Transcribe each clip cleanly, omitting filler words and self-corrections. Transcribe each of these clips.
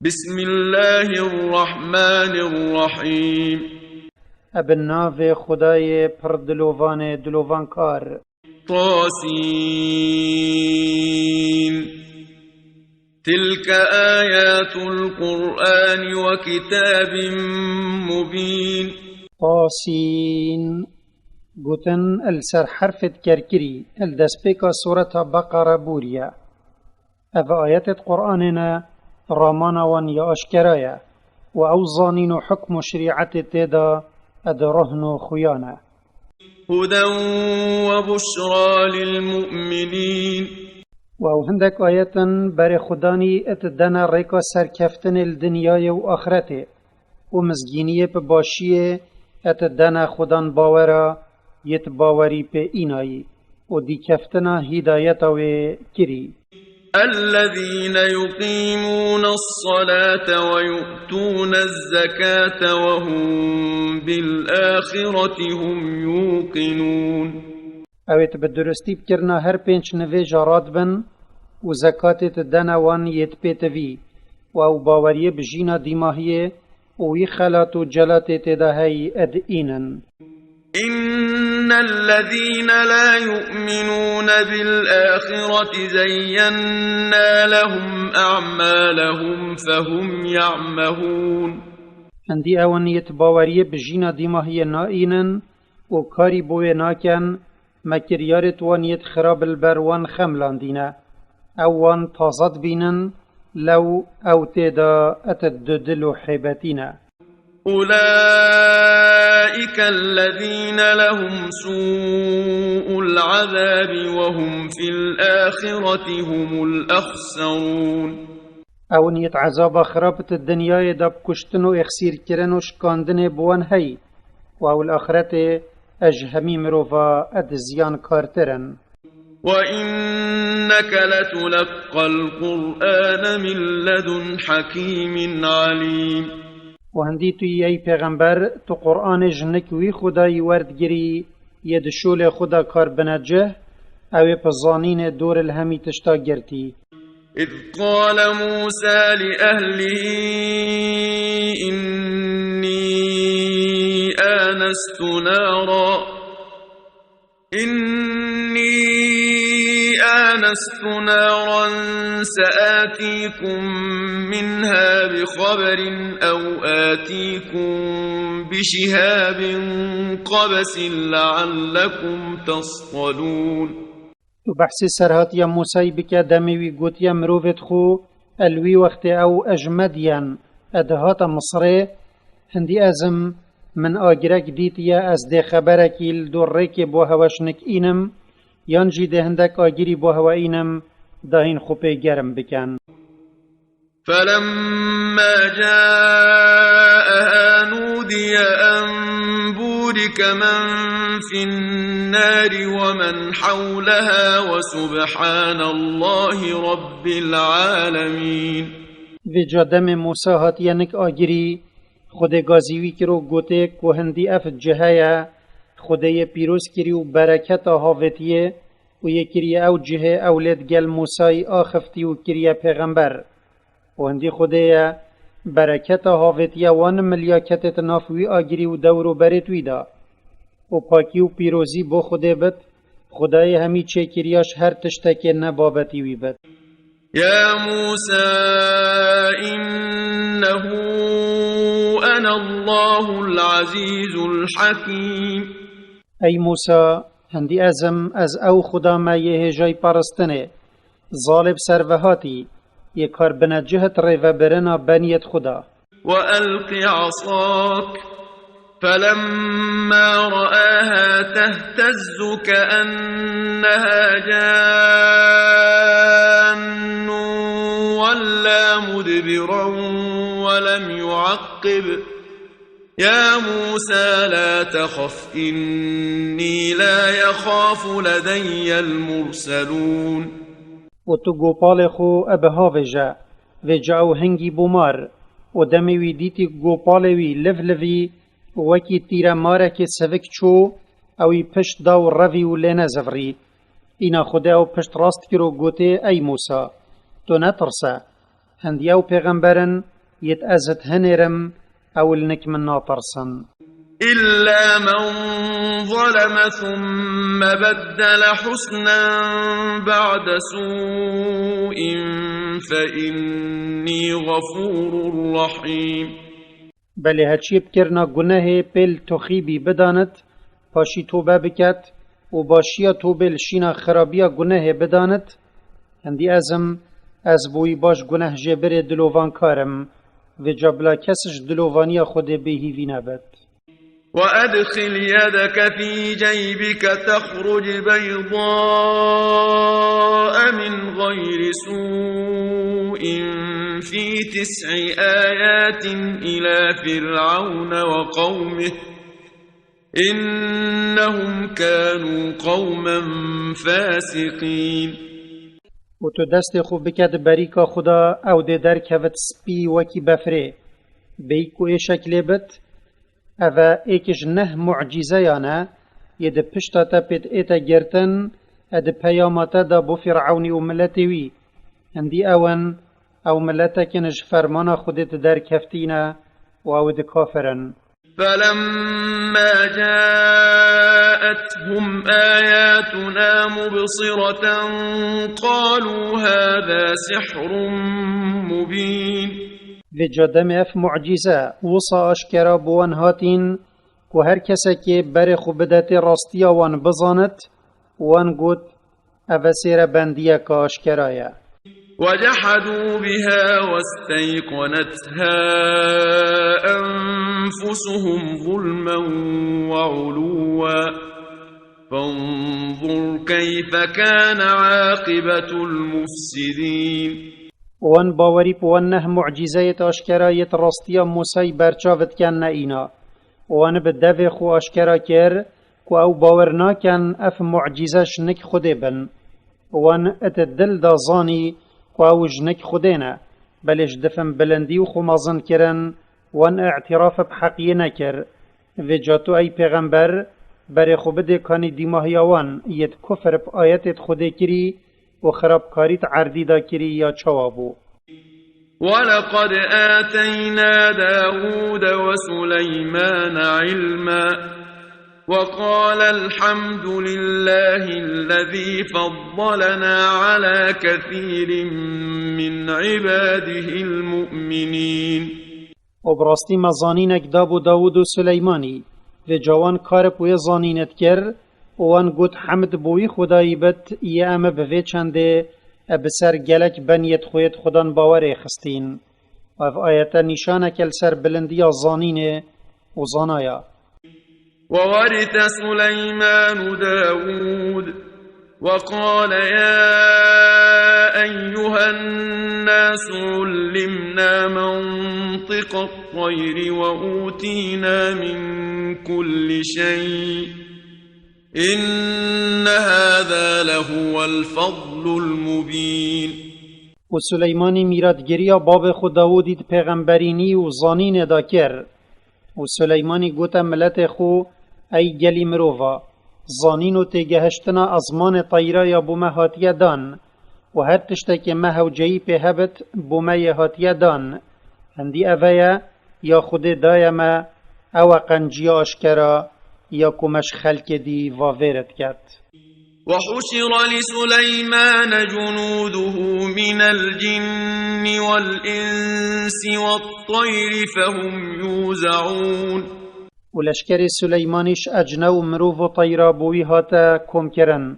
بسم الله الرحمن الرحيم ابن ناو خدای پر دلوان کار. طاسين تلك آيات القرآن وكتاب مبين طاسين گوتن السر حرفت کرکری الدسپیکا سورة بقرة بوریا. اف آیت قرآننا رامانا وان یا اشکرایا و اوزانین و حکم و شریعت تیدا ادرهن خیانه. هدى وبشرى للمؤمنين و هندک آیتن بر خدانی اتدنا ریکا سرکفتن الدنیای و آخرته و مزگینی پا باشیه اتدنا خدان باورا یت باوری پا اینایی و دی کفتنا هدایتا و کری. الذين يقيمون الصلاة ويؤتون الزكاة وهم بالآخرة هم يوقنون. اویت بدرستی بکرنا هر پینچ نوی جارات بن و زکاتت دنا وان یت پیتوی و او باوریه بجینا دیماهیه و وی خلات و جلات تدهی ادئینن. إن الذين لا يؤمنون بالآخرة زينا لهم أعمالهم فهم يعمهون. هندی اون یت باوریه بجینا دیماهیه نائینن و کاری بوی ناکن مکریارت وان یت خراب البروان خملاندینه اوان تازد بینن لو او تدا اتددل حیبتینه. أولئك الذين لهم سوء العذاب وهم في الآخرة هم الأخسرون. اون یت عذاب خرابت الدنیای دب کشتن و اخسیر کرن و شکاندن بوان هی و او الاخرت اجهمی مروفا ادزیان کارترن. وإنك لتلقى القرآن من لدن حكيم عليم. و هندی توی ای پیغمبر تو قرآن جنکوی خدای وردگیری ید شول خدا کار بنجه او پزانین دور الهمی تشتا گرتی. إذ قال موسى لأهله إني آنست نارا سآتيكم منها بخبر أو آتيكم بشهاب قبس لعلكم تصطلون. تو بحث سرهات یا موسی بکا دمیوی گوتی مروفت خو الوی وقت او اجمدیان ادهات مصره هندی ازم من آگرک دیت یا از ده خبرکی الدور ریک بو هواشنک اینم یانجی ده هندک آگری بو هوا اینم داهین خوبه گرم بکن. فلما جاءها نودي أن بورك من في النار ومن حولها وسبحان الله رب العالمين. و جادم موسی هاتیانک آگری خود گازیوی کرو گوته که هندی اف جهه خدای پیروز کری و برکت هاوتیه و یکری او جهه اولاد گل موسی آخفتی و کری پیغمبر و هندی خدای برکت هاوتیه وان ملیاکتت نافوی آگری و دورو برتوی دا و پاکی و پیروزی بو خدای بد خدای همی چه کریاش هر تشتک نبابتی وی بد. يا موسى إنه أنا الله العزيز الحكيم. ای موسی هندی ازم از او خدا ما یه جای پرستنه ظالب سروهاتی یه کار بنجهت ریو برنا بنیت خدا. وألق عصاك فلما رآها تهتز كأنها جان ولا مدبرا ولم يعقب. يا موسى لا تخف إني لا يخاف لدي المرسلون. و تو گوپال خو ابها وجا او هنگی بومار و دمیوی دیتی گوپالوی لفلوی وکی تیره مارک سوک چو اوی پشت داو روی و لینه زفری. اینا خدا او پشت راست کرو گوته ای موسا تو نترسه هندی او پیغمبرن يتأزت هنرم أو النك من ناطرسن إلا من ظلم ثم بدل حسنا بعد سوء فإني غفور رحيم. بل هاتشي بكرنا گناه بل تخيبي بدانت پاشي توبه بكت و باشيا توبه لشينا خرابيا گناه بدانت هندي ازم از بوي باش گناه جبر دلووان كارم و جابلا كسش دلووانيا خود بهيوي نبت. وأدخل يدك في جيبك تخرج بيضاء من غير سوء في 9 آيات إلى فرعون وقومه إنهم كانوا قوما فاسقين. و تو دست خوب بکد بریکا خدا او ده در کود سپی وکی بفره بیکو ای شکل بت اوه ایکش نه معجزه یانه ید پشتا تا پت ایتا گرتن اد پیاماتا دا بو فرعونی و ملتوی هندی اون او ملتا کنش فرمانا خودت در کفتینه و او ده کافرن. فلما جاءتهم آياتنا مبصرة قالوا هذا سحر مبين. و جادم اف معجزه وصا اشکرا بوان هاتین که هر کسی که بر خوبدت راستیا وان بزاند وان گوت اوسیر بندیه که اشکرایه. وجحدوا بها واستيقنتها أنفسهم ظلما وعلوا فانظر كيف كان عاقبة المفسدين. وان باوری پوان نه معجزه اشکرایت راستیا موسی برچاوت کن اینا وان به دو خو اشکرا کر که او باور ناکن اف معجزه شنک خوده بن وان ات دل دا زانی که او جنک خودینه بلش دفن بلندی و خمازن کرن وان اعتراف بحقیه نکر و جاتو ای پیغمبر بر خوبده کانی دیماهیوان ید کفر ب آیتت خوده کری و خرابکاریت عردی دا کری یا چوابو. ولقد آتينا داود وسليمان علما وقال الحمد لله الذي فضلنا على كثير من عباده المؤمنين. و براستی مزانینک دابو داود و سلیمانی و جوان کار پوی زانینت کر وان گوت حمد بوی خدایی بد یه امه بوی چنده بسر گلک بنیت خویت خودان باور خستین و اف آیتا نشانه کل سر بلندی زانینه و زانایا. وورث سليمان داود وقال يا أيها الناس علمنا منطق الطير وأوتينا من كل شيء إن هذا لهو الفضل المبين. و سلیمانی میرادگیریا باب خود داودید پیغمبرینی و زانین دا کر و سلیمانی گوتا ملت خو ای گلی مروفا زانین و تیگهشتنا ازمان طیره یا بومه هاتیه دان و هر تشتک مه و جایی پی هبت بومه هاتیه دان هندی اوه یا خود دایم او قنجی اشکرا یا کمش خلک دی واویرت کرد. وحشر لسليمان جنوده من الجن والإنس والطير فهم يوزعون. و لشکر سلیمانیش اجنو مروف و طیرا بوی هاتا کم کرن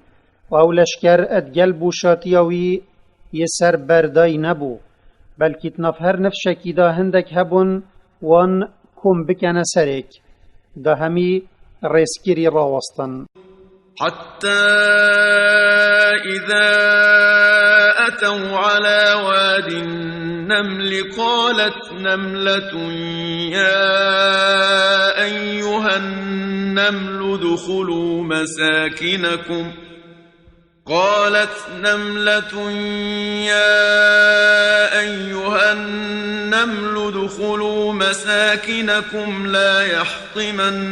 و او لشکر ادگل بوشاتیاوی یه سر بردای نبو بلکه تنفهر نفشکی دا هندک هبون وان کم بکنه سرک دا همی ریسکری راوستن. حتى إذا أتوا على واد النمل قالت نملة يا أيها النمل ادخلوا مساكنكم لا يحطمنكم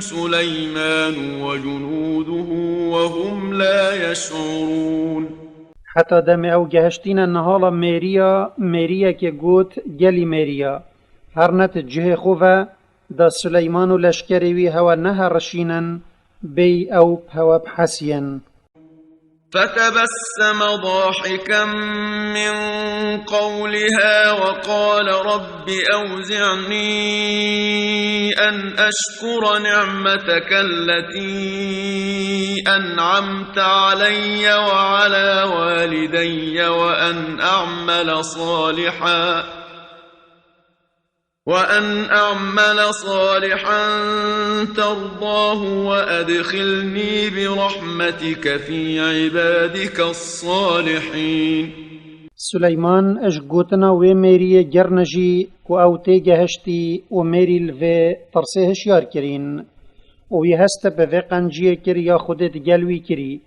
سليمان وجنوده وهم لا يشعرون. حتى دم او گهشتین نهالا میریا که گوت گلی میریا هرنت جه خوفا دا سليمان لشكري هوا نهر رشينا بي أو هوا بحسين. فتبسم ضاحكا من قولها وقال رب أوزعني أن أشكر نعمتك التي أنعمت علي وعلى والدي وأن أعمل صالحا ترضاه وأدخلني برحمتك في عبادك الصالحين. سليمان اش گوتنا و میری گرنجی کو او تیگه هشتی و میری الوی ترسه هشیار کرین و وی هست به قنجیه کری یا خودت گلوی کری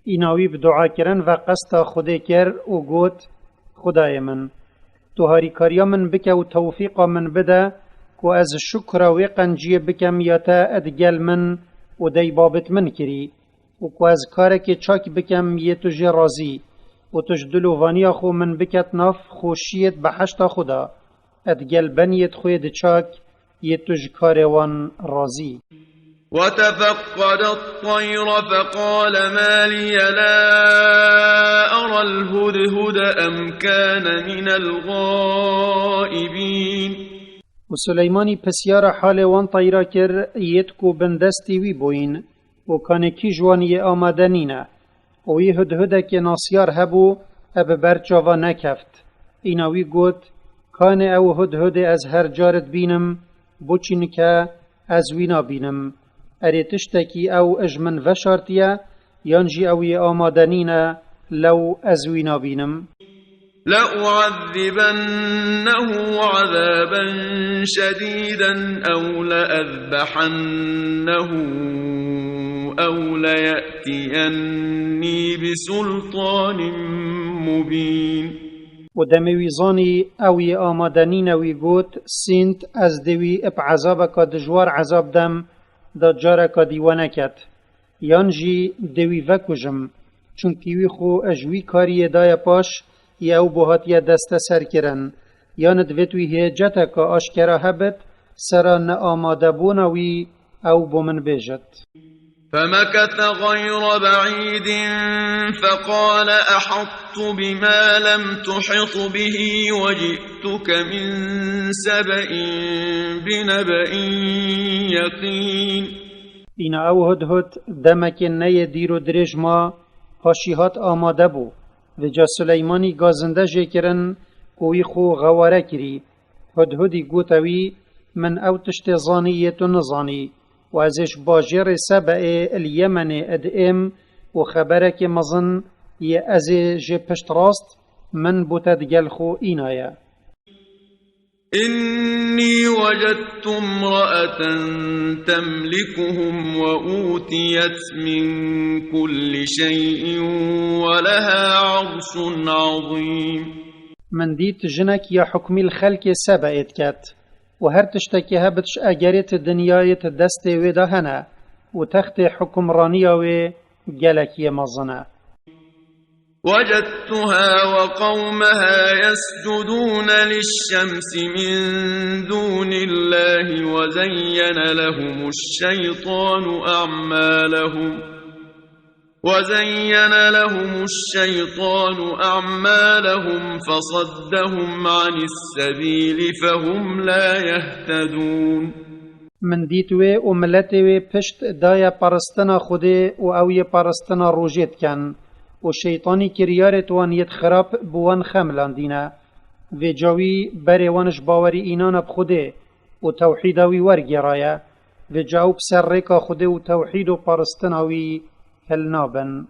ایناوی بدعا کرن و قصد خوده کر و گوت خدای من تو هاری کاریا من بکه و توفیق من بده کو از شکر و قنجیه بکم یا تا ادگل من و دی بابت من کری و کو از کاره که چاک بکم یه تجی رازی و تج دلووانی خو من بکت ناف خوشیت بحشت خدا ادگل بنیت خوید چاک یه تج کاروان رازی. وتفقد الطير فقال ما لي لا أرى الهدهد أم كان من الغائبين. و سليماني پسیار حال وان طیرا کر یتکو بندستی وی بوین و کانکی جوانی آمدنینه و یه هدهده که ناسیار هبو اب برچاوا نکفت ایناوی گوت کان او هدهده از هر جارت بینم بوچین که از وینا بینم اريتشتكي أو أجمن فشارتيا ينجي أو آمادنين لو أزوينا بينم لأعذبنه عذابا شديدا أو لأذبحنه أو ليأتيني بسلطان مبين. ودموي زاني أوي آمادنين ويقوت سنت از دوي اب عذابك دجوار عذاب دم دا جارکا دیوانه کت یانجی دوی وکوژم چونکی وی خو اجوی کاری دای پاش یا او بوهاتی دست سر کرن یاند ویتوی هیجت که آشکرا هبت سرا نآماده بونوی او بومن بیجت. فمكث غير بعيد فقال أحطت بما لم تحط به وجئتك من سبأ بنبأ يقين. این او هدهد دمک نی دیرو درج ما پاشیهات آماده بو و جا سلیمانی گازنده جکرن کوی خو غواره کری هدهدی گوتوی من او تشت زانیتو نزانی و ازش باجر سبع اليمن ادئم و خبرك مظن يه ازي جي پشت راست من بوتد گلخو اینایا. إني وجدت امرأة تملكهم وأوتيت من كل شيء ولها عرش عظيم. من ديت جنك يا حكم الخلق سبعت كات و هر تشتکی هبتش اگریت دنیایت دست ویده هنه و تخت حکمرانیه و گلکی مزنه. وجدتها وقومها يسجدون للشمس من دون الله وزين لهم الشيطان أعمالهم فصدهم عن السبيل فهم لا يهتدون. من ديتوي و ملتوي پشت دايا پرستنا خوده و اوي پرستنا روجت کن و شیطانی کریارت وان ید خراب بوان خملان دينا و جاوي بره وانش باوري اینان بخوده و توحيدوي ورگرايا و جاو بسر ريكا خوده و توحيد و پرستناوي كالنابن.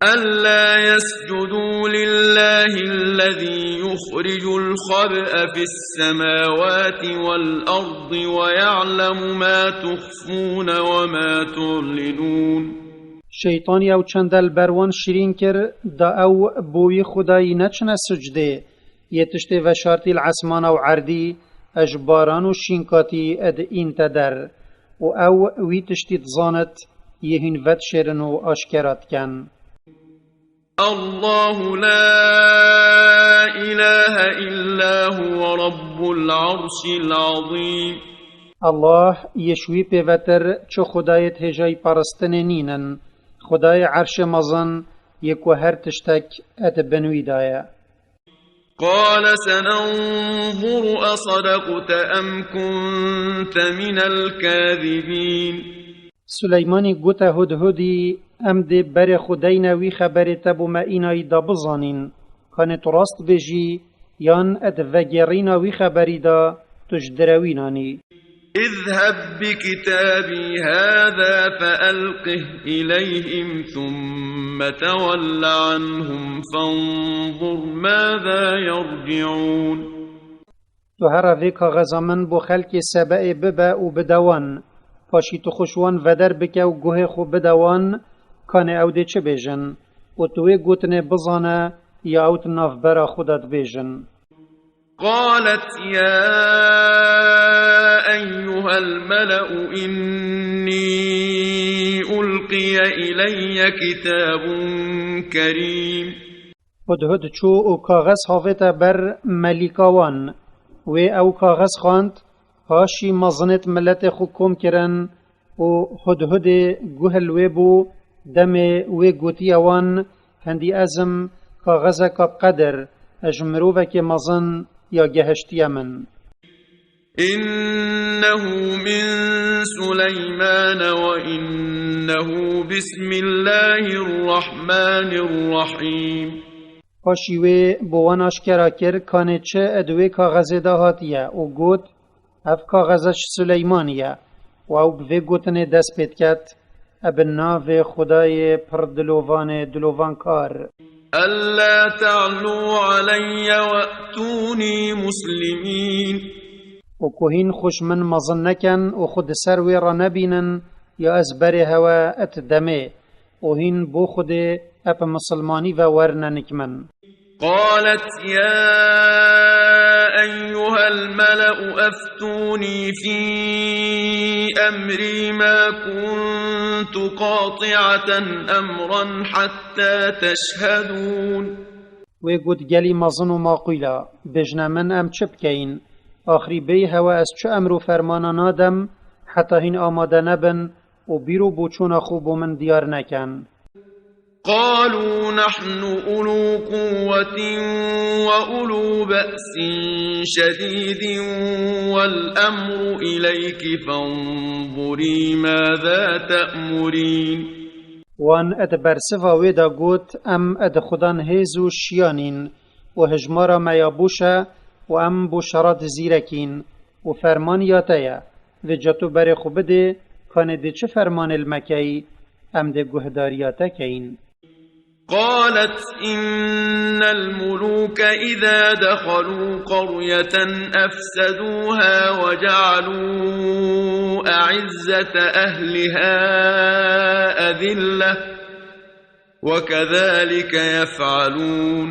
ألا يسجدوا لله الذي يخرج الخبأ في السماوات والأرض ويعلم ما تخفون وما تعلنون. شيطان او چندل بروان شرين كر دا او بوي خداي نچنا سجده يتشته و شارتي العسمان او عردي اجباران و شينكاتي اد انت در و او ويتشتي تزانت يهين ود شرن و آشکرات کن. الله لا إله إلا هو رب العرش العظيم. الله يشوي بيوتر چو خدايت هجاي پرستن نينن خداي عرش مزن يكو هر تشتك اتبنوي دايا. قال سننظر أصدقت أم كنت من الكاذبين. سليماني قوتا هدهدي ام دي بر خداينا وي خبر تبو ما ايناي دا بزانين كانت راست بجي يان اتفجرينا وي خبري دا تجدرويناني. اذهب بكتابي هذا فألقه إليهم ثم تول عنهم فانظر ماذا يرجعون. تو هر في كاغذا من بو خلق سبأ ببا و بدوان پاشی تو خوشوان ودر بکه و گوه خو بدوان کانه او ده چه بیجن و توی گوتنه بزانه یا اوت ناف برا خودت بیجن. قالت يا أيها الملأ إني ألقي إلي كتاب كريم. هدهد چو او کاغذ حافظ بر ملیکاوان و او کاغذ خواند هاشی مزنت ملت خو کم کرن و هدهد گوهل ویبو دم و گوتی اوان هندی ازم کاغذ کا قدر اجمرو که مزن یا گهشتی من. إنه من سليمان وإنه بسم الله الرحمن الرحيم. هاشیوه بوان اشکرا کر کانه چه ادوه کاغذ دهاتیه و گوت اف کاغذش سلیمانیه و او به گوتن دست پید کت ابن ناو خدای پر دلوان کار. ألا تعلوا علي وأتوني مسلمين. و کوهین خوش من مظن نکن و خود سروی را نبینن یا از بر هوا ات دمه و هین بو خود اپ مسلمانی و ورننک من. قالت يا أيها الملأ أفتوني في أمري ما كنت قاطعة أمرا حتى تشهدون. و گوت گلی مظن و ماقیلا بجن من ام چه بکین آخری بی هوا از چه امر و فرمانا نادم حتی هین آماده نبن و بیرو بوچون خوب من دیار نکن. قالوا نحن أولو قوة وأولو بأس شديد والأمر إليك فانظري ماذا تأمرين. وان ادبر سفا ویدا گوت ام اد خودان هیزو شیانین و هجمارا میابوشه و ام بوشرات زیرکین و فرمان یاتیا و جاتو بر خوبده کانه ده چه فرمان المکی ام ده گهداریاتا کین. قالت إن الملوك إذا دخلوا قرية أفسدوها وجعلوا أعزة أهلها أذلة وكذلك يفعلون.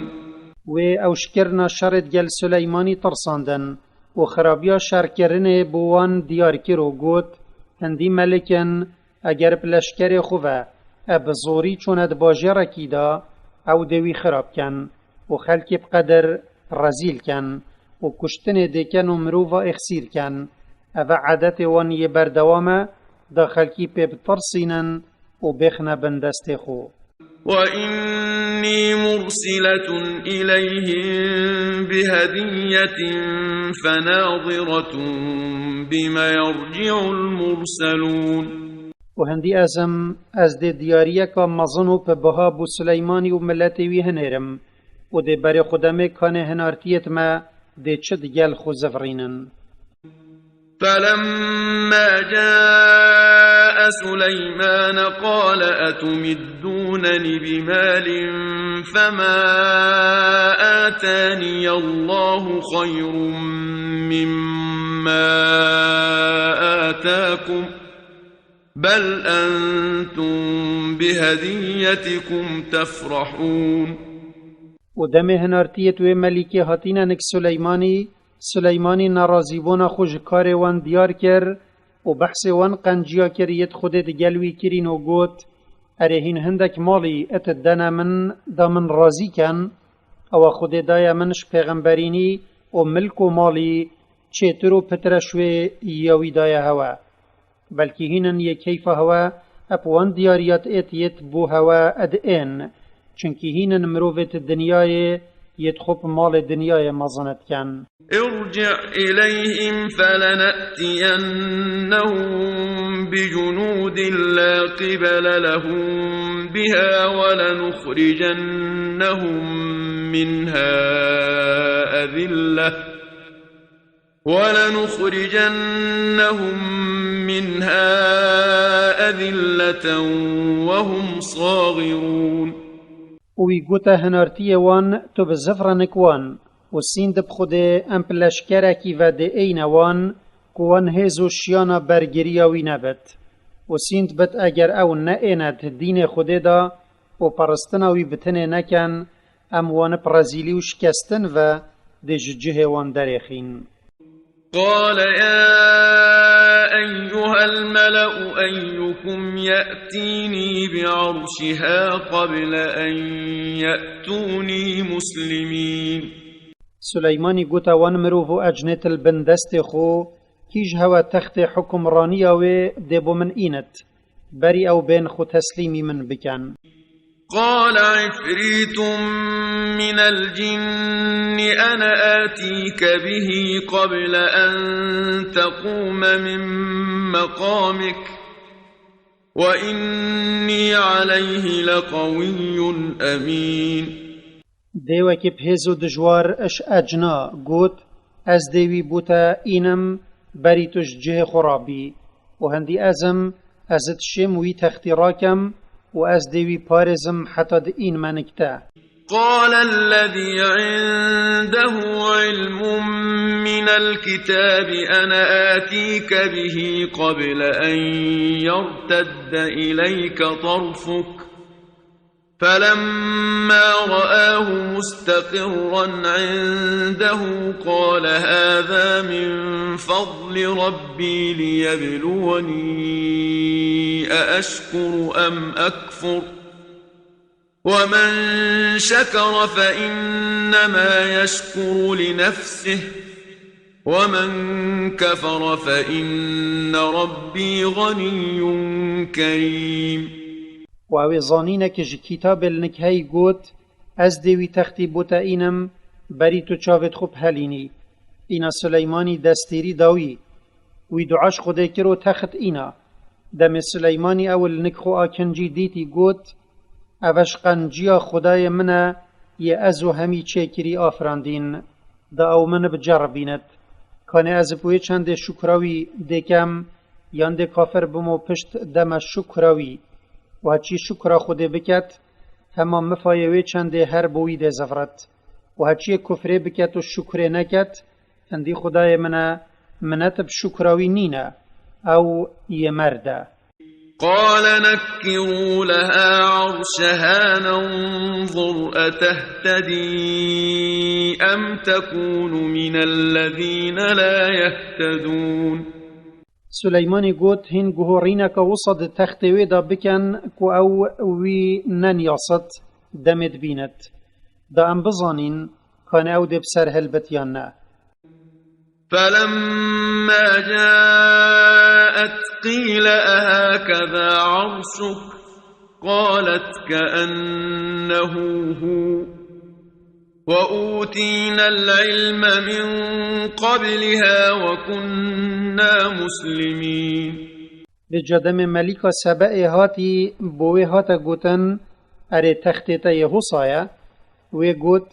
و اوشکرنا شرط گل سلیمانی ترساندن و خرابیا شرکرن بوان دیار کرو گوت هندی ملکن اگر پلشکر خوبه اب زوری چوند باجه رکی دا او دوی خراب کن و خلکی بقدر رزیل کن و کشتن دیکن و مروفا اخسیر کن او عادت وان یه بردوامه دا خلکی پی بترسینن و بخنه بندست خو. وإني مرسلة إليهم بهدية فناظرة بما يرجع المرسلون. و هندی ازم از ده دیاریه که مزنو په بها بو سلیمانی و ملتی وی هنرم و ده بر خودمه کانه هنارتیت ما ده چد گل خو زفرینن. فلما جاء سليمان قال أتمدونني بمال فما آتاني الله خير مما آتاكم بل أنتم بهديتكم تفرحون. و دم هنارتیت و ملیکی هاتیننک سلیمانی نرازیبون خوش کار وان دیار کر و بحث وان قنجیا کریت خودت گلوی کرین و گوت ارهین هندک مالی ات دنا من دا من رازی کن او خود دایا منش پیغمبرینی و ملک و مالی چیتر و پترشوی یاوی دایا هوا بلکه هینن یک کیف هوا اپوان دیاریات ایت بو هوا اد این چونکه هینن مروفت دنیای يتخب مال الدنيا مظنت كان ارجع إليهم فلنأتينهم بجنود لا قبل لهم بها ولنخرجنهم منها أذلة وهم صاغرون وی گوتا هنارتی وان تو بزفرنک وان و سیند بخوده ام پلشکرکی و ده این وان کوان هزو شیانا برگریاوی نبت و سیند بت اگر او نه ایند دین خوده دا و پرستناوی بتنه نکن ام وان برازیلی و شکستن و ده ججه وان درخین. قال يا أيها الملأ أيكم يأتيني بعرشها قبل أن يأتوني مسلمين. سليماني قوتا وان مروفو أجنت البندست خو كيج هوا تخت حكم رانياوي ديبو من إينت بري أو بين خو تسليمي من بكان. قال عفريت من الجن أنا آتيك به قبل أن تقوم من مقامك وإني عليه لقوي أمين. ديوة كبهزو دجوار اش أجنا قوت از ديوي بوتا إنم بريتوش جه خرابي وهندي أزم أزد شموي تختراكم وأز ديوي بارزم حتى دئين منكتا. قال الذي عنده علم من الكتاب أنا آتيك به قبل أن يرتد إليك طرفك فلما رآه مستقرا عنده قال هذا من فضل ربي ليبلوني أأشكر أم أكفر ومن شكر فإنما يشكر لنفسه ومن كفر فإن ربي غني كريم. وأوي ظانينك جي كتاب النكهي قوت از ديوي تختي بوتا إنم بريتو چاوت خوب هليني إنا سليماني دستيري داوي وي دعاش خده كرو تخت إنا دم سليماني أول نكخو آكنجي ديتي قوت اوش قنجيا خدای منه یه ازو همی چکری آفراندین دا او من بجربیند کانه از بوی چند شکراوی دکم یان ده کافر بمو پشت دم شکراوی و هچی شکرا خوده بکت هما مفایوی چند هر بوی ده زفرت و هچی کفره بکت و شکره نکت اندی خدای منه منتب شکراوی نینه او یه مرده. قال نكروا لها عرشها ننظر أتهتدي أم تكون من الذين لا يهتدون. سليماني قوت هن جهورينك وصد تختوي دا بكن كو أو وي ننيصت دمت بينت دا أم بظانين كان أو دي بسر هلبتيانا. فلما جاءت قيل أهكذا عرشك قالت كأنه هو وأوتينا العلم من قبلها وكنا مسلمين. بجدم ملكة سبأ هاتي بوي هاتا قوتن اري تختيتا يهوصايا ويقوت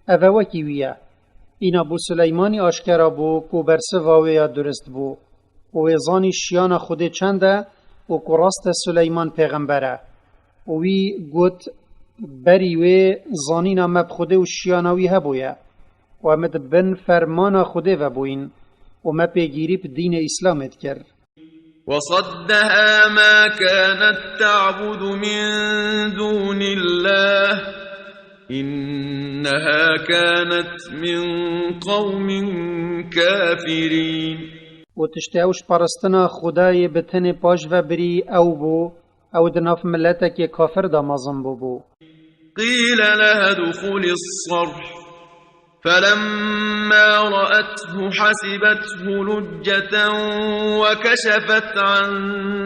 أفوكي ويا اینا بو سلیمانی آشکرا بو کو برسه واویا درست بو و ویزانی شیان خود چنده و کو راست سلیمان پیغمبره و وی گوت بری وی زانینا مب خوده و شیاناوی هبویا و امد بن فرمانا خوده و بوین و مب پیگیری پا دین اسلامت کرد. وصدها ما كانت تعبد من دون الله إنها كانت من قوم كافرين. و تشتهوش پرستنا خدای بتن پاش و بری او بو او دناف ملتك كافر دا مازن بو. قيل لها ادخل الصرح فلما رأته حسبته لجة وكشفت عن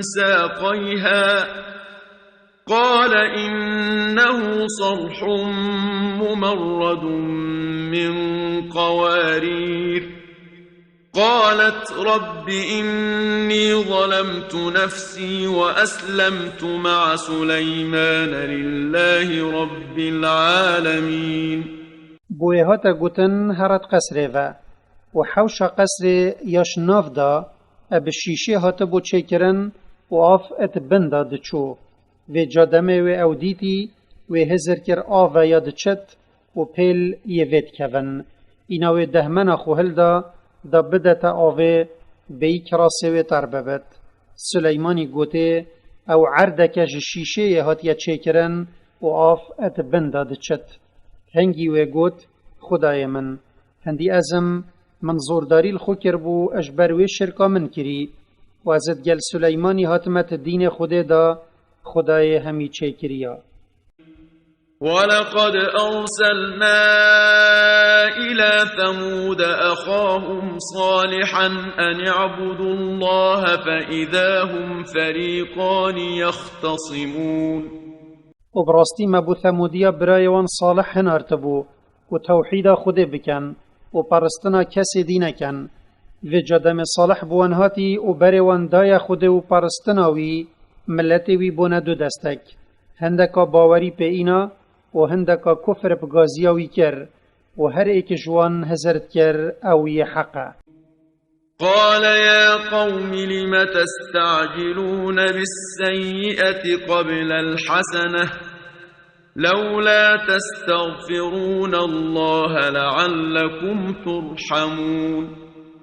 ساقيها قال إنه صرح ممرد من قوارير قالت رب إني ظلمت نفسي وأسلمت مع سليمان لله رب العالمين. بوی هاتا گوتن هرات قصره و حوش قصر یاش ناف دا اب شیشه هاتا بو چه کرن و آف ات بندا دچو و جادمه و اودیتی و هزر کر آو یاد چت و پیل یوید کون اینا و دهمن خوهل دا بدتا آوه بی کراسه و ترببت. سلیمانی گوته او عردکش شیشه هاتیا چه کرن و آف ات بندا دچت هنگی و گوت خدای من هندی ازم منظورداری الخو کربو اجبر و شرکا من کری و ازد گل سلیمانی حاتمت دین خود دا خدای همی چه کریا. ولقد أرسلنا إلى ثمود أخاهم صالحا أن اعبدوا الله فإذا هم فريقان يختصمون. و براستی مبو ثمودیا برایوان صالح هنارتبو و توحید خود بکن و پرستنا کسی دی نکن و جدم صالح بوان هاتی و بریوان دای خود و پرستناوی ملتی وی بونه دو دستک هندکا باوری پی اینا و هندکا کفر بگازیاوی کر و هر ایک جوان هزرت کر اوی حقه. قال يا قوم لم تستعجلون بالسيئة قبل الحسنة لولا تستغفرون الله لعلكم ترحمون.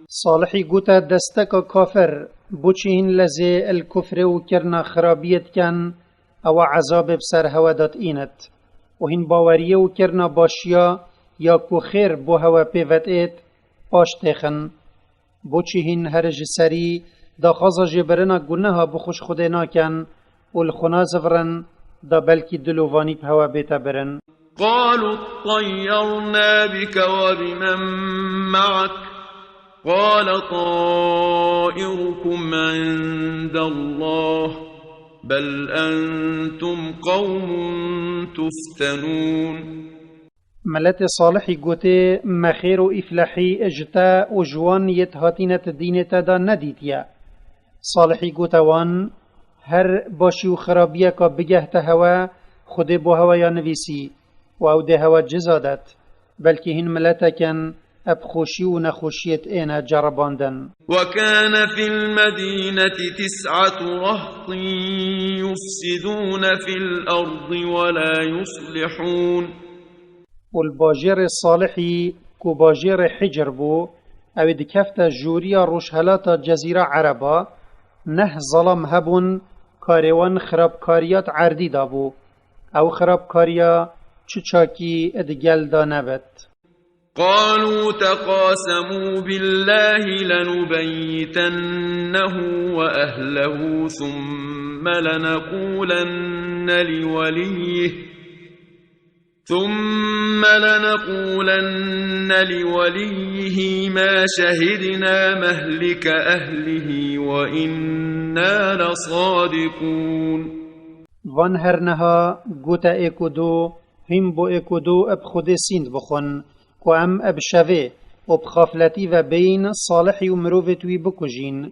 صالحی گوتا دستکا کافر بوچین لزی الكفر و کرنا خرابیت کن او عذاب بسر هودات اینت و هین باوریه و کرنا باشیا یا کو خیر بو هوا پیوت ایت پاش تیخن بوچی هین هرج سری دا خازا جبرنا گناها بخوش خود ناکن و الخنا زفرن دا بلکی دلووانی بهوا بیتا برن. قالوا اطيرنا بك وبمن معك قال طائركم عند الله بل أنتم قوم تفتنون. ملت صالحی گوته مخیر و افلحی اجتا و جوان یتهاتینت دینتا دا ندیدیا. صالحی گوته وان هر باشی و خرابیه که بگهت هوا خود بو هوا یا نویسی و او ده هوا جزادت بلکه هین ملتا کن اب خوشی و نخوشیت اینا جرباندن. وكان في المدينة 9 رهط يفسدون في الأرض ولا يصلحون. والباجر الصالحي كو باجر حجر بو او دكفت جوريا روشهلات جزيرة عربا نه ظلم هبون كاريوان خرابكاريات عردي دابو او خرابكاريا چچاكي ادگل دا نبت. قالوا تقاسموا بالله لنبيتنه وأهله ثم لنقولن لوليه ما شهدنا مهلك أهله وإنا لصادقون. وان هرنها گوتا اکودو هم بو اکودو اب خود سیند بخون کو ام اب شوه و بخافلتی و بین صالحی و مروفتوی بکجین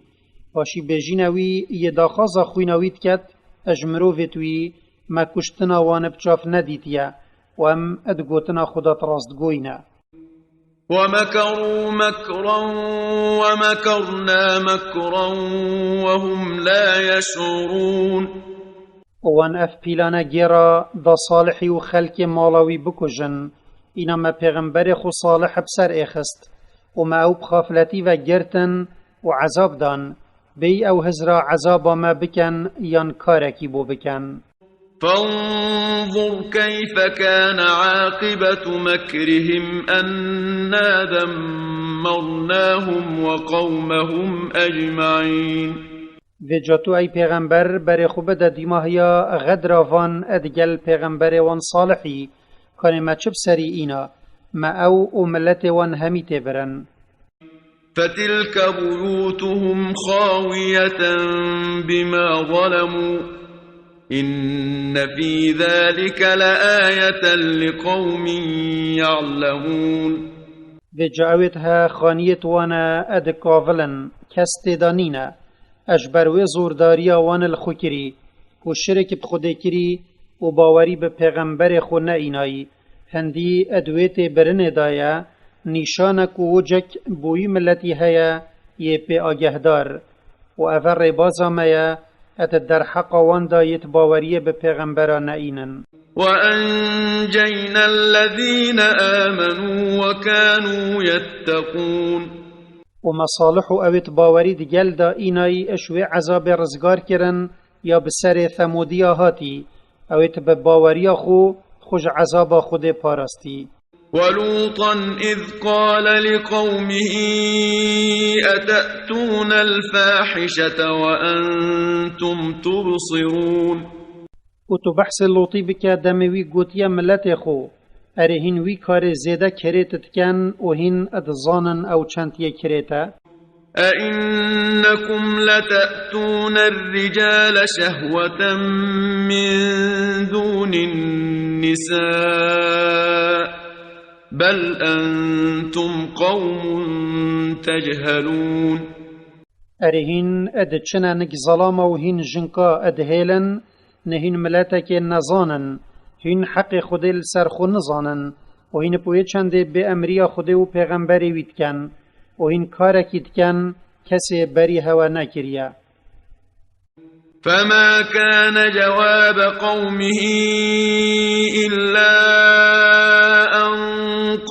باشی بجینوی یه داخازا خوینویت کت اج مروفتوی ما کشتنا وان بچاف ندیتیا و ام ادگوتنا خودت راست گوینا. ومكروا مكرا ومكرنا مكرا وهم لا يشعرون. وان اف پیلانا گیرا دا صالحی و خلق مالاوی بکجن اینا ما پیغمبر خو صالح بسر اخست و ما او بخافلتی و گرتن و عذاب دان بی او هزرا عذابا ما بکن یان کارکی بو بکن. فانظر كيف كان عاقبة مكرهم أنا دمرناهم وقومهم أجمعين. و جاتو ای پیغمبر بر خوب دا دیماهیا غد راوان ادگل پیغمبر وان صالحی کانی ما چب سری اینا ما او ملت وان همی تبرن. فتلك بيوتهم خاوية بما ظلموا إن في ذلك لآية لقوم يعلمون. و جاوتها خانیت وانا ادکاولن کست دانینا اجبر و زورداریا وان الخوکری و شرک بخوده کری و باوری به پیغمبر خو نئینایی هندی ادویت برن دایا نیشانک و وجک بوی ملتی هیا یه پی آگهدار و اول ربازا میا ات در حق وان دایت باوری به پیغمبر نئینن. وأنجينا الذين آمنوا وكانوا يتقون. ومصالح اوت باوری دگل دا اینای اشوی عذاب رزگار کرن یا بسر ثمودیا هاتی اوت به باوری خو خوش عذاب خود پارستی. ولوطا إذ قال لقومه أتأتون الفاحشة وأنتم تبصرون. و تو بحث لوطی بکا دموی گوتیا ملت خو اره هین وی کار زیده کریت تکن و هین ادزانن او چندیه کریتا. أئنكم لتأتون الرجال شهوة من دون النساء بل أنتم قوم تجهلون. اره هین اد چنانک ظلام و هین جنکا ادهیلن نهین ملتک نزانن هین حق خود سرخو نزانن و هین پوی چنده به امریا خود و پیغمبری ویدکن و هین کارکی دکن کسی بری هوا نکریا. فما كان جواب قومه إلا أن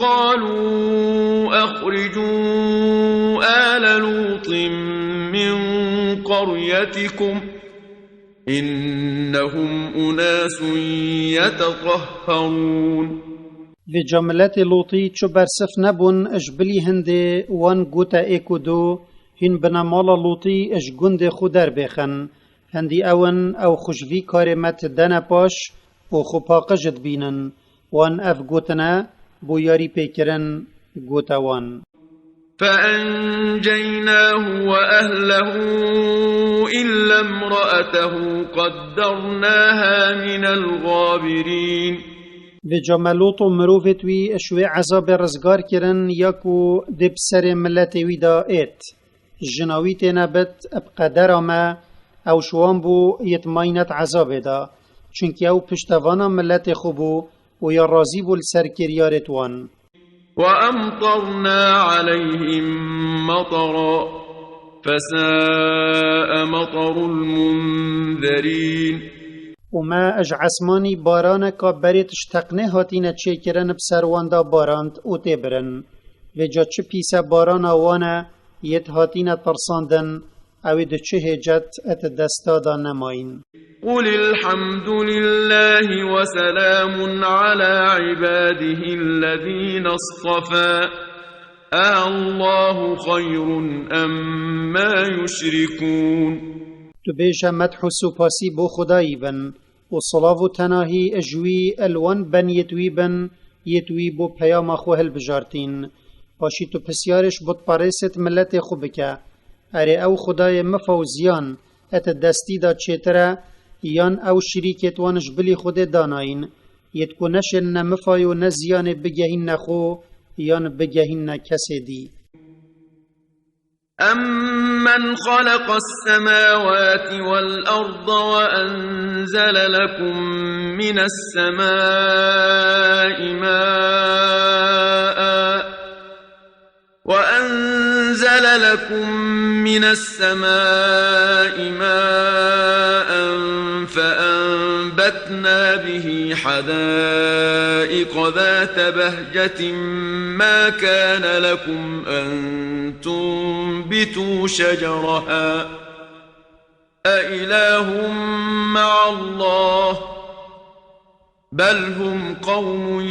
قالوا أخرجوا آل لوط من قريتكم إنهم أناس يتطهرون. و جملت لوطی چو برسف نبون اجبلی هنده وان گوتا ایکو دو هین بنامالا لوطی اج گند خودر بخن هندی اون او خوشوی کار مت دن پاش و خوپاقجد بینن وان اف گوتنا بو یاری پیکرن گوتا وان. فأنجيناه وأهله إلا امرأته قدرناها من الغابرين. و جملوت و مروفت وی اشوی عذاب رزگار کرن یاکو دب سر ملت وی دا ایت جناوی تنبت ابقدر ما او شوان بو یتماینت عذاب دا چونکه او پشتوانا ملت خوبو و یا رازی بو لسر کریارت وان. وأمطرنا عليهم مطرا فساء مطر المنذرين. وما اج عسمانی باران کا بریتش تقنه هاتینه چه کرن بسرواندا باراند او تبرن و جا چه پیسه باران آوانه یت هاتینه ترساندن او ده چه هجت ات دستادا نماین. قل الحمد لله وسلام على عباده الذين اصطفى الله خير أم ما يشركون. تو بیش مدح و سپاسی بو خدایی بن و صلاف و تناهی اجوی الوان بن یتوی بن یتوی بو پیام خوهل بجارتین باشی تو پسیارش بود پارست ملت خوبکه اره او خدای مفوزیان ات دستی دا چیتره یان او شریکت وانش بلی خود داناین یتکو نشن نمفایو نزیان بگهین نخو یان بگهین نکسی دی. أَمَّنْ خَلَقَ السَّمَاوَاتِ وَالْأَرْضَ وَأَنزَلَ لَكُم مِّنَ السَّمَاءِ مَاءً فَأَنبَتْنَا بِهِ حَدَائِقَ ذَاتَ بَهْجَةٍ مَا كَانَ لَكُمْ أَن تنبتوا شجرها أإله مع الله بل هم قوم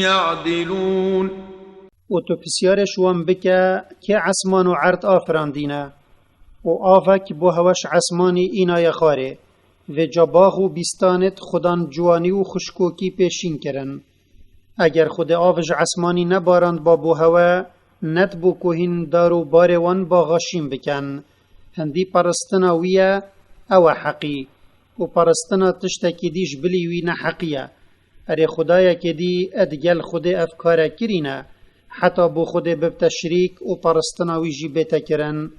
يعدلون. و تو پسیارش وان بکه که عصمان و عرض آفراندینه و آفک بو هوش عسمانی اینا یخاره و جباغ و بیستانت خودان جوانی و خشکوکی پیشین کرن. اگر خود آفج عسمانی نبارند با بو هوا ند بو کوهین دارو باروان با غشیم بکن. هندی پرستنا ویا او حقی و پرستنا تشتکی دیش بلیوی نحقیه. اره خدایا که دی ادگل خود افکار کرینه حتی بو خود ببت شریک و پرستنا ویجی بیتا کرن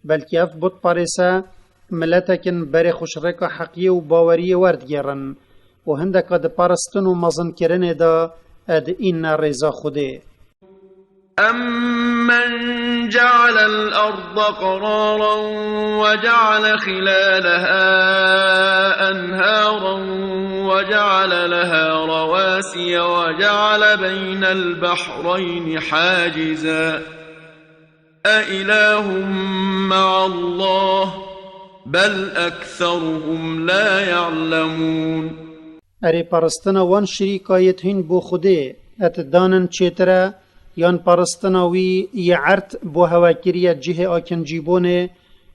بلکه اف بود پارسا ملتکن بر خوشرک حقیه و باوری ورد گرن و هندک اد پرستن و مزن کرن دا اد این رضا خوده. أَمَّنْ جَعَلَ الْأَرْضَ قَرَارًا وَجَعَلَ خِلَالَهَا أَنْهَارًا وَجَعَلَ لَهَا رَوَاسِيَ وَجَعَلَ بَيْنَ الْبَحْرَيْنِ حَاجِزًا أَإِلَٰهٌ مَّعَ اللَّهِ بَلْ أَكْثَرُهُمْ لَا يَعْلَمُونَ. اره پرستنا وان شریکایت هین بو خوده ات دانن چیتره یان پرستناوی یعرت بو هواکریه جه آکنجیبونه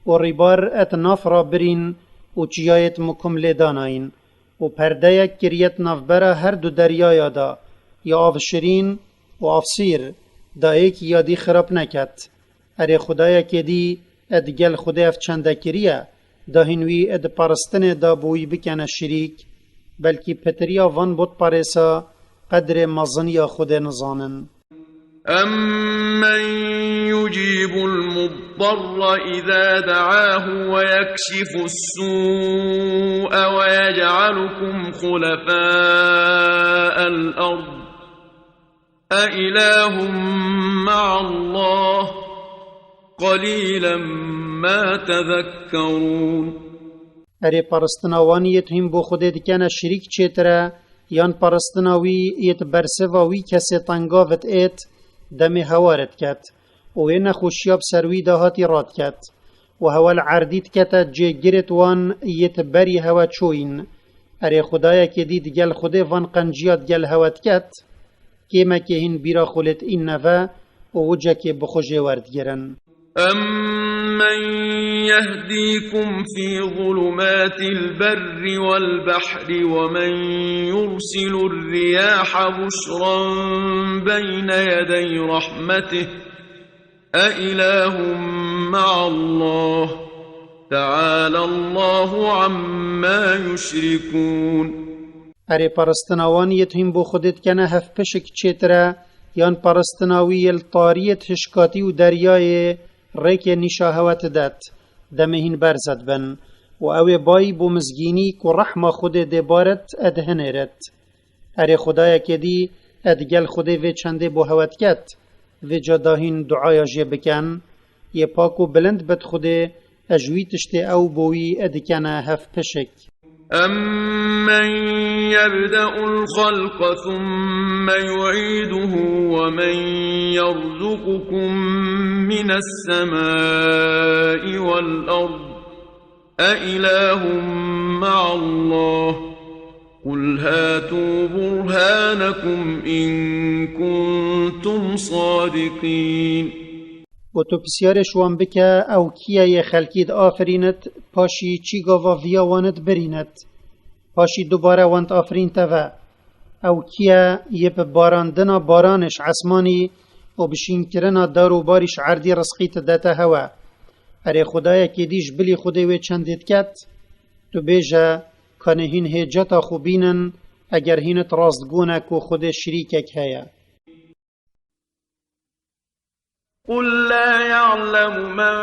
و ریبار ات ناف را برین و چیایت مکمل داناین و پرده یک کریت نافبره هر دو دریای دا یا آف شرین و آف سیر دا ایک یادی خراب نکت. اره خدایا که دی ادگل خدا اف چنده کریه دا هنوی اد پرستن دا بوی بکنه شریک بلکی پتریا وان بود پارسا قدر مزنیا خود نزانن. أَمَّنْ يُجِيبُ الْمُضْطَرَّ إِذَا دَعَاهُ وَيَكْشِفُ السُّوءَ وَيَجْعَلُكُمْ خُلَفَاءَ الْأَرْضِ أَإِلَٰهٌ مَّعَ اللَّهِ قَلِيلًا مَا تَذَكَّرُونَ. اره پرستناوانیت هم بو خود دکنه شریک چیتره یان پرستناوی ایت برسواوی کسی تنگاوت ایت دم هوارت کت و این خوشیاب سروی دهاتی راد کت و هوال عردیت کتا جه گرت وان ایت بری هوا چوین. اره خدایا که دید گل خوده وان قنجیات گل هوات کت کیما که هین بیرا خولت این نفا و وجه که بخوشه ورد گرن. أَمَّنْ يَهْدِيكُمْ فِي ظُلُمَاتِ الْبَرِّ وَالْبَحْرِ وَمَنْ يُرْسِلُ الرِّيَاحَ بُشْرًا بَيْنَ يَدَيْ رَحْمَتِهِ أَإِلَٰهٌ مَّعَ اللَّهِ تَعَالَى اللَّهُ عَمَّا يُشْرِكُونَ. اره پرستناوانیت هم بو خودت کنه هف پشک چیتره یان پرستناوی الطاریت هشکاتی و دریای ریک نشاهوت داد دمهین برزد بن و اوی بای بو مزگینی که رحمه خود دبارت ادهنرد. اره خدایا که دی ادگل خود وی چنده بو هوت کت وی جداهین دعایا جه بکن یه پاکو بلند بد خود اجوی تشته او بوی ادکنه هف پشک. أَمَّنْ يَبْدَأُ الْخَلْقَ ثُمَّ يُعِيدُهُ وَمَنْ يَرْزُقُكُم مِّنَ السَّمَاءِ وَالْأَرْضِ أَإِلَٰهٌ مَّعَ اللَّهِ قُلْ هَاتُوا بُرْهَانَكُمْ إِن كُنتُمْ صَادِقِينَ. و تو بسیارش وان بکه او کیه یه خلکید آفرینت پاشی چی گاوا ویا وانت برینت پاشی دوباره وانت آفرین توا او کیه یه به باراندنا بارانش عسمانی و بشین کرنا دارو باریش عردی رسخیت داتا هوا. اره خدایا که دیش بلی خوده وی چندید کت تو بیجه کانه هین هیجتا خوبینن اگر هینت راستگونک و خود شریکک هیا. قُل لَّا يَعْلَمُ مَن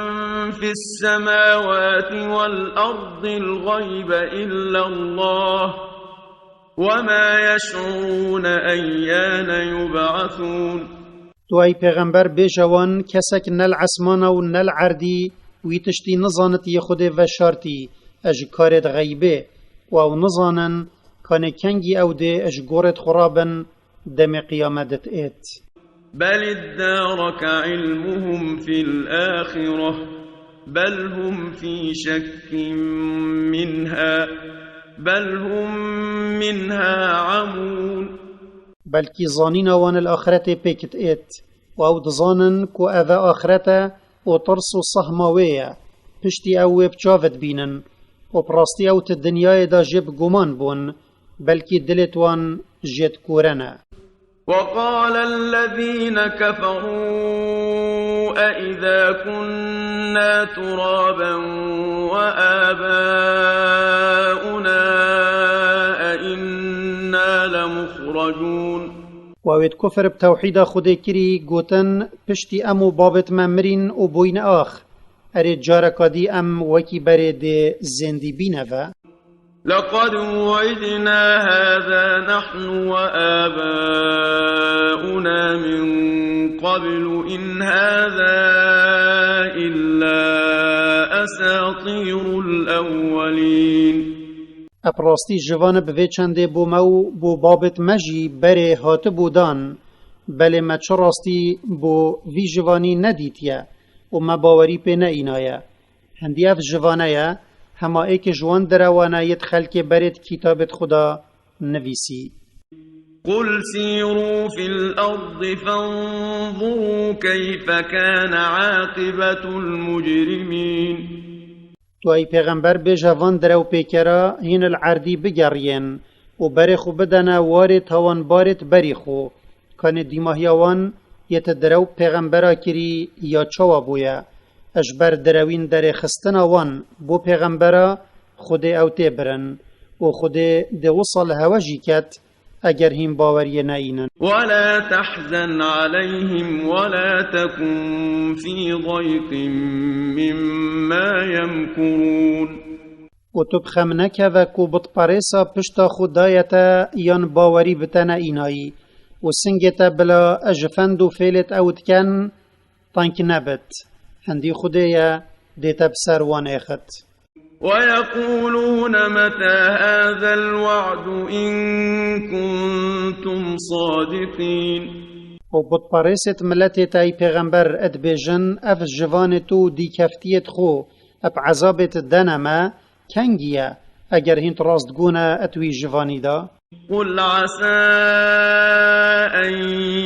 فِي السَّمَاوَاتِ وَالْأَرْضِ الْغَيْبَ إِلَّا اللَّهُ وَمَا يَشْعُرُونَ أَيَّانَ يُبْعَثُونَ. تو ای پیغمبر بیجوان کسک نل عسمانا و نل عردی وی تشتی نزانت یه خود و شارتی اج کارت غیبه و او نزانن کانه کنگی او ده اج گورت خرابن دم قیامتت ایت. بل ادارك علمهم في الآخرة بل هم في شك منها بل هم منها عمون. بلکی زانین وان الآخرت پیکت ایت و او دزانن کو اوه آخرت و ترس و صهماویه پشتی او بچاوت بینن و پراستی او تدنیای دا جب گمان بون بلکی دلتوان جد کورنه. وقال الذين كفروا أئذا كنا ترابا وآباؤنا أئنا لمخرجون. ووید کفر بتوحید خود کری گوتن پشتی امو بابت ممرین و بوین آخ اره جارکادی ام وکی برد زندی بینه و لقد وعدنا هذا نحن وآباؤنا من قبل إن هذا إلا أساطير الأولين. اپراستی جوان بوی چنده بو مو بو بابت مجی بره هات بودان بله مچه راستی بو وی جوانی ندیتیه و مباوری پی نه اینایه هندی اف جوانه همه ای که جوان دروانه ید خلک برد کتابت خدا نویسی. قل سيروا في الأرض فانظروا كيف كان عاقبة المجرمين. تو ای پیغمبر به جوان درو پیکرا هین العردی بگرین و برخو بدن وارد هوان بارد بریخو کان دیماهیوان یت درو پیغمبرا کری یا چوا بویا اجبر دروین در خستن وان بو پیغمبرا خود او تبرن و خود ده وصل هواجی کت اگر هم باوری نینن. ولا تحزن عليهم ولا تكن في ضيق مما يمكرون. و تو بخم نکه و کو بطپاریسا پشتا خدایتا یان باوری بتنا اینایی و سنگتا بلا اجفند و فیلت اوت کن تانک نبت هندی خدایا دیتا بسر وان اخت. ويقولون متى هذا الوعد إن كنتم صادقين. و بطپاریست ملت تای پیغمبر ادبیجن اف جوان تو دی کفتیت خو اپ عذابت دنما کنگیه اگر هنت راست گونه اتوی جوانی دا. قل عسى أن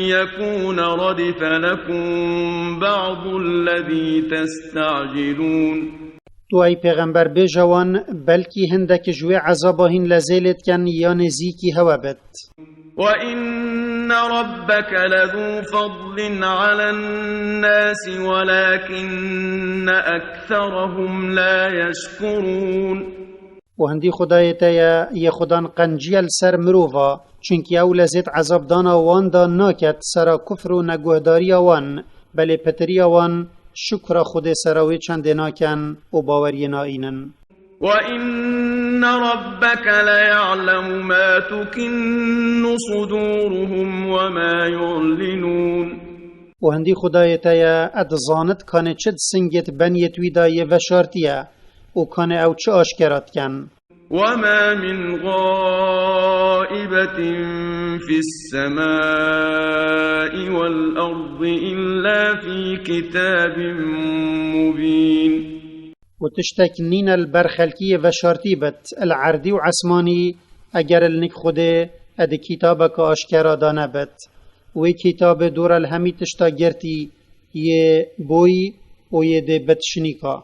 يكون ردف لكم بعض الذي تستعجلون. تو ای پیغمبر به جوان بلکی هندک جوی عذابهین لزیلت کن یا نزیکی هوا بد. وَإِنَّ رَبَّكَ لَذُو فَضْلٍ عَلَى النَّاسِ وَلَكِنَّ أَكْثَرَهُمْ لَا يَشْكُرُونَ. و هندی خدایتا یا خدان قنجیل سر مروفا چونکی او لزید عذاب دانا وان دا ناکت سرا کفر و نگوهداری وان بلی پتری وان شکر خود سراوی چند ناکن و باوری نائینن. وَإِنَّ رَبَّكَ لَيَعْلَمُ مَا تُكِنُّ صُدُورُهُمْ وَمَا يُعْلِنُونَ. و هندی خدایتا یا ادزانت کانه چد سنگت بنیتوی دای وشارتیه و کانه او چه آشکرات کن. وَمَا مِنْ غَائِبَةٍ فِي السَّمَاءِ وَالْأَرْضِ إِلَّا فِي كِتَابٍ مُبِينٍ. و تشتکنین البرخلکی و شارتی بت العردی و عسمانی اگر النک خوده اد کتابک آشکرا دانه بت و کتاب دور الهمی تشتا گرتی یه بوی و یه ده بتشنیکا.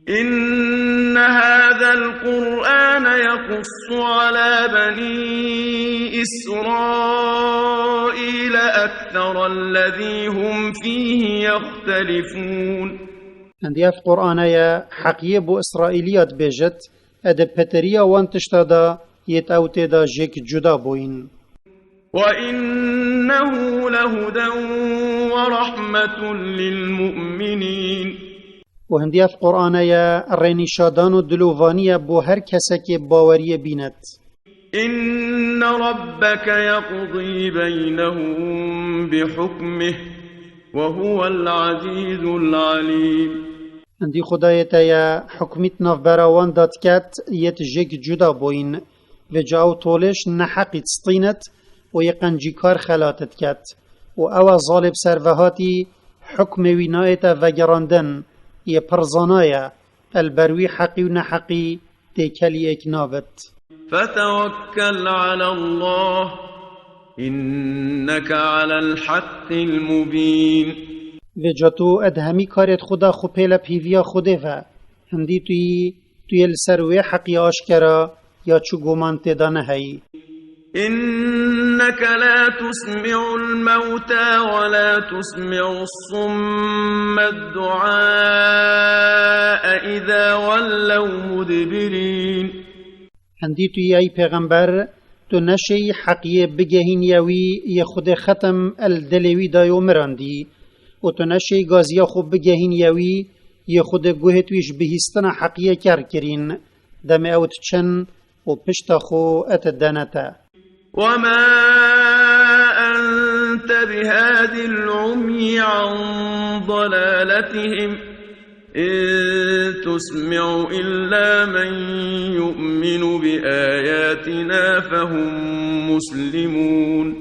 إن هذا القرآن يقص على بني إسرائيل أكثر الذي هم فيه يختلفون. عندي اف قرآن يا حقية بو إسرائيليات بيجت اد بتريا وان تشتادا يتأوتي دا جيك جدا بوين. وإنه لهدى ورحمة للمؤمنين. و هندی اف قرآن یا رینی شادان و دلووانی بو هر کسی که باوری بیند. إن ربك يقضي بينهم بحكمه وهو العزيز العليم. هندی خدایتا یا حکمیت ناف براوان داد کت یت جگ جدا بوین و جاو طولش نحقی تسطینت و یقنجی کار خلاتت کت و او ظالب سروهاتی حکم وینایتا و گراندن یه پرزانایا البروی حقی و نحقی تکلی اکنابت. فتوكل على الله إنك على الحق المبين. و جاتو ادهمی کارت خدا خو پیلا پیویا خوده و هندی توی السروی حقی آشکرا یا چو گمان تدانه هی. إنك لا تسمع الموتى ولا تسمع الصم الدعاء إذا ولوا مدبرين. هندی توی ای پیغمبر تو نشی حقی بگهین یوی ی خود ختم الدلوی دایو مراندی و تو نشی گازیا خوب بگهین یوی ی خود گوه تویش بهیستن حقیه کرین دم اوت چن و پشت خو ات دانتا. وما أنت بهاد العمي عن ضلالتهم إن تسمع إلا من يؤمن بآياتنا فهم مسلمون.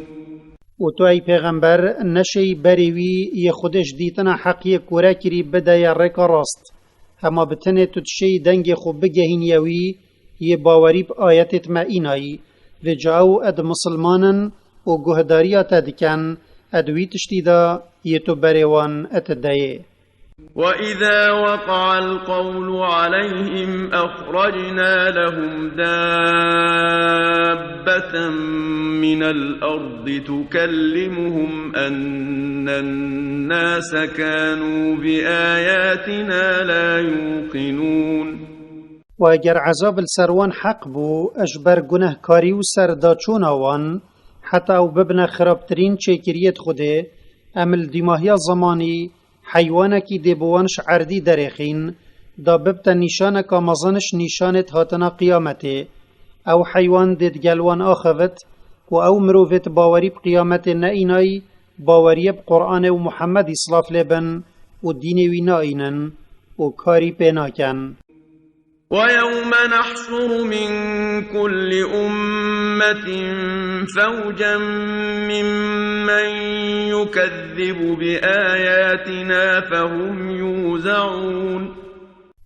و تو ای پیغمبر نشی بریوی ی خودش دیتنا حقیه کورا کری بدای رکا راست اما بتنه تو تشی دنگ خوب بگهین یوی ی باوری ب آیتت ما اینایی و جاو اد مسلمانن و گهداریات دکن ادوی تشتیدا ی تو بریوان اتدایه. وإذا وقع القول عليهم أخرجنا لهم دابة من الأرض تكلمهم أن الناس كانوا بآياتنا لا يوقنون. و اگر عذاب السروان حق بو اجبر گناه کاری و سرداچون آوان حتی او ببنه خرابترین چیکریت خوده امل دیماهی زمانی حیوانکی دیبوانش عردی درخین دا ببتا نیشانک آمازانش نیشانت هاتنا قیامته او حیوان دید گلوان آخوت و او مروفت باوری بقیامت نئینای باوری بقرآن و محمد اصلاف لبن و دینوی نائینن و کاری پیناکن. ويوم نحشر من كل أمة فوجا ممن يكذب بآياتنا فهم يوزعون.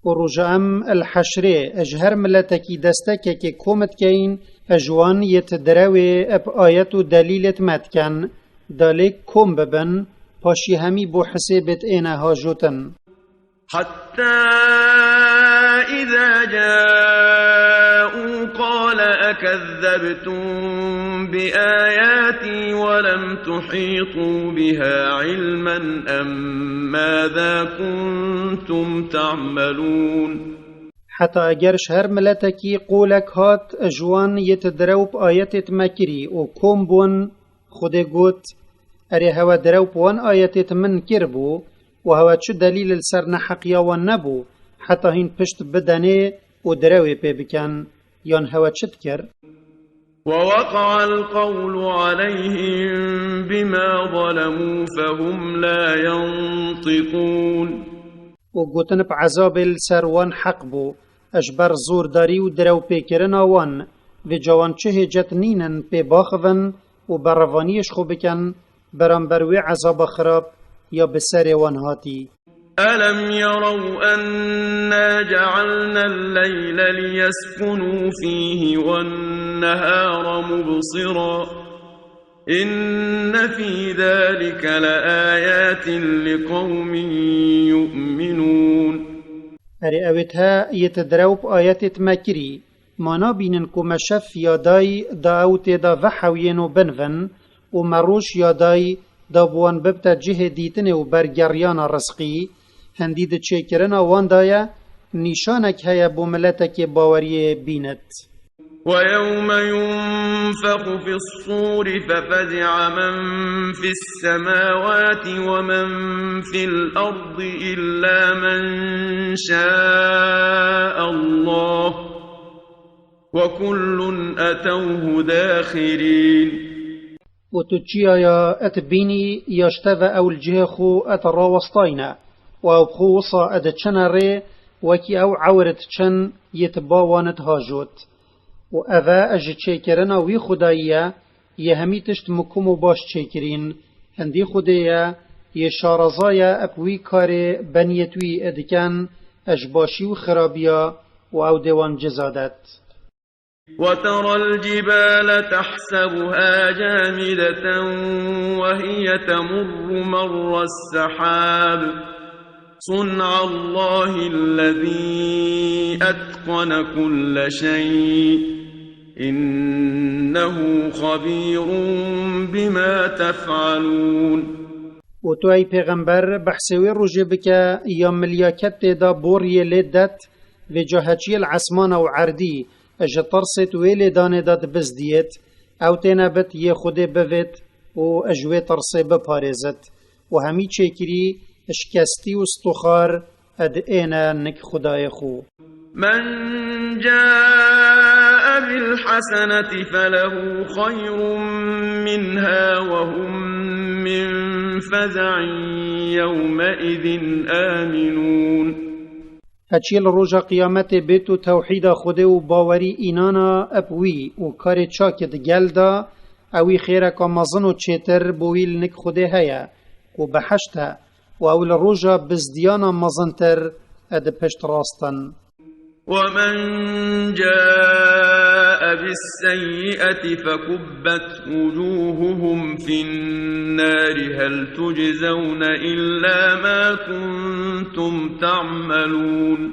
ورجام الحشر اجهر ملتكي دستك كومت كين اجوان يتدراوي اب آيات دليلت متكن دالك كوم ببن پاشي همي بو حسابت اينا هاجوتن. حتى إذا جاءوا قال أكذبتم بآياتي ولم تحيطوا بها علما أم ماذا كنتم تعملون. حتى اگرش هر ملتكي قولك هات اجوان يتدروب آياتت مكري و كوم بون خود قوت اري هوا دروب وان آياتت من كربو و هوا چه دلیل السر نحقیا و نبو حتی هین پشت بدنه و دروی پی بکن یان هوا چت کر. ووقع القول عليهم بما ظلموا فهم لا ينطقون. و گوتن ب عذاب السر وان حق بو اجبر زور داری و درو پی کرن آوان و جوان چه هجت نینن پی باخون و بروانیش خو بکن برام بروی عذاب خراب یا بسر وانهاتی. ألم يروا أنا جعلنا الليل ليسكنوا فيه والنهار مبصرا إن في ذلك لآيات لقوم يؤمنون. اری اوتها يتدروب آيات مكري ما نابينن كما شف ياداي دا اوت دا وحوين بنفن ومروش ياداي دابوان ببتا جه دیتن و برگریان رزقی هندید چیکرن وان دایا نیشانک هیا بو ملتک باوری بینت. ويوم ينفخ في الصور ففزع من في السماوات ومن في الأرض إلا من شاء الله وكل أتوه داخرين. و تو چیایا ات بینی یاشتوه او الجه خو ات راوستاینا و او خوصا اد چن ری وکی او عورت چن یتباوانت هاجوت و اوه اج چیکرنا وی خداییه یه همی تشت مکومو باش چیکرین هندی خدایه یه شارزایه اپوی کار بنیتوی ادکن اج باشی و خرابیا و او دیوان جزادت. وترى الجبال تحسبها جامدة وهي تمر مر السحاب صنع الله الذي أتقن كل شيء إنه خبير بما تفعلون. و تو ای پیغمبر بحثوی روژه بکه یا ملیاکت دا بوری لیدت و جاهچی العسمان و عردی اجا ترست ویلی دانه داد بزدیت او تینبت یه خوده بوید و اجوه ترسه بپارزت و همی چکری اشکستی و استخار اد اینا نک خدای خو. من جاء بالحسنة فله خير منها وهم من فزع يومئذ آمنون. هچیل روژا قیامت بیت و توحید خوده و باوری اینانا ابوی و کار چاکت گل دا اوی خیره که مزن و چیتر بویل نک خوده هیا و بحشته و اول روژا بزدیانا مزنتر اد پشت راستن. ومن جاء بالسيئة فكبت وجوههم في النار هل تجزون إلا ما كنتم تعملون.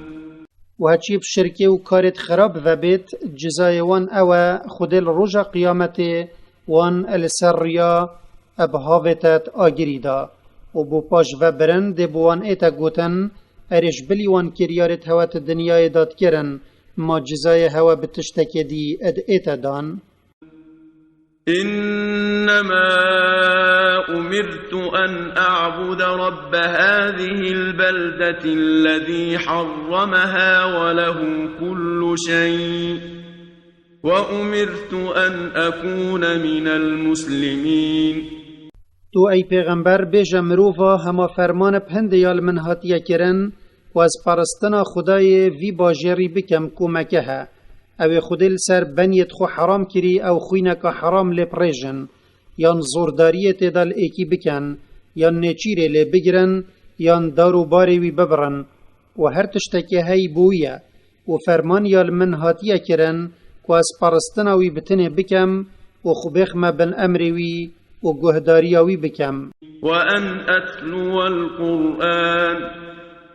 و هچی بشرکی و کارت خراب و بیت جزای وان او خودل روژا قیامت وان السریا ابهاوتت آگری دا و بو پاش و برند بوان ایتا گوتن ارش بلی وان کریارت هوات دنیای داد کرن ما جزای هوا بتشتک دی اد ایتا دان. إنما أمرت أن أعبد رب هذه البلدة الذي حرمها وله كل شيء وأمرت أن أكون من المسلمين. تو ای پیغمبر بیجا مروفا هما فرمان پهندیال من هاتیه کرن و از پرستنا خدای وی باجری بکم کمکه ها او خودل سر بنیت خو حرام کری او خوینکا حرام لپریجن یان زورداریت دال ایکی بکن یان نیچیره لی بگرن یان دارو باری وی ببرن و هر تشتکی های بویه و فرمان یال من هاتیه کرن و از پرستنا وی بتنه بکم و خوبخم بن امری وی و گهداریاوی بکم. وأن أتلو القرآن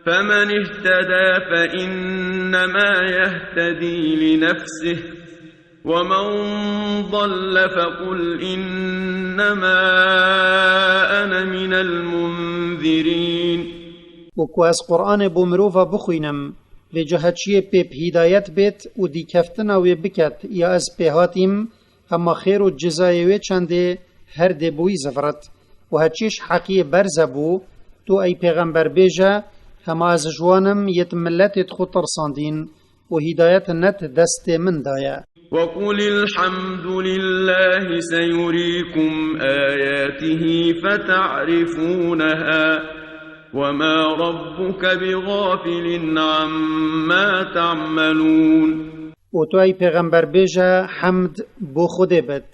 فمن اهتدى فإنما يهتدي لنفسه ومن ضل فقل إنما أنا من المنذرين. وكو از قرآن بمروفا بخوینم لجهتشي بيب هدايت بيت و دي كفتنا و بكت يا از بهاتيم هما خير و جزايوه چنده هر ده بوی زفرت و هچیش حقی برزبو تو ای پیغمبر بیجا هما از جوانم یت ملتت خود ترساندین و هدایت نت دست من دایا. وقل الحمد لله سيريكم آياته فتعرفونها وما ربك بغافل عما تعملون. و تو ای پیغمبر بیجا حمد بو خوده بد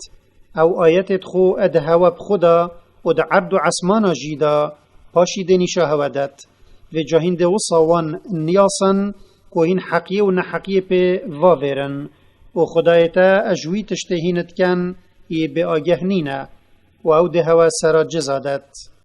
او آیتت خو اد هوا بخدا و د عرض و عسمانا جیدا پاشی دنیشا هودت و جاهین ده وصوان نیاسن که این حقیه و نحقیه پی واورن و خدایتا اجوی تشتهینت کن یه به آگه نینه و او ده هوا سرا جزادت.